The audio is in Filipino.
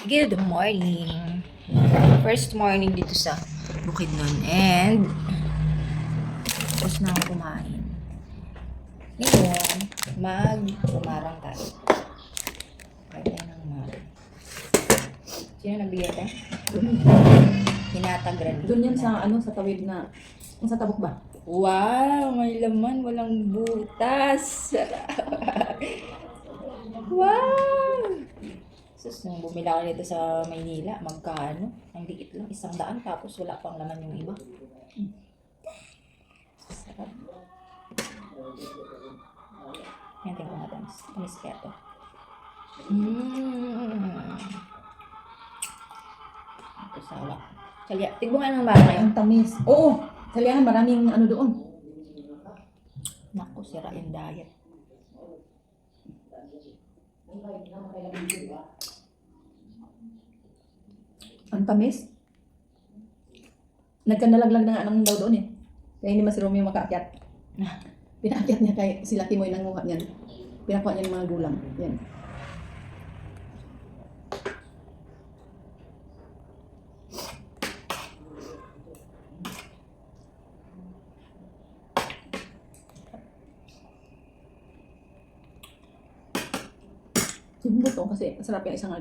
Good morning. First morning dito sa Bukidnon and tapos na ako kumain. Ngayon, mag-umarang tayo. Kaya tayo ng umarang. Sino nagbigay tayo? Hinatag rin. Doon yan sa sa tawid na, yung sa tabok ba? Wow, may laman, walang butas. Wow! Sus, nung bumila ako dito sa Maynila, magkano? Ang liit lang, 100 tapos wala pang laman yung iba. Sarap. Yan, tingnan ko natin. Tamis kaya to. Ito sawa. Kalya, tigbo nga ng baka Ay, yun. ang tamis. Oo, salihan, maraming ano doon. Naku, sira yung diet. Ang tamis. Nagkanalaglag na nga ng daw doon eh. Kaya hindi mas si Romeo makaakyat. Pinaakyat niya kay si Lucky Moy nanguha niyan. Pinakuha niya ng mga gulang. Yan. Simbot to kasi masarap yung isang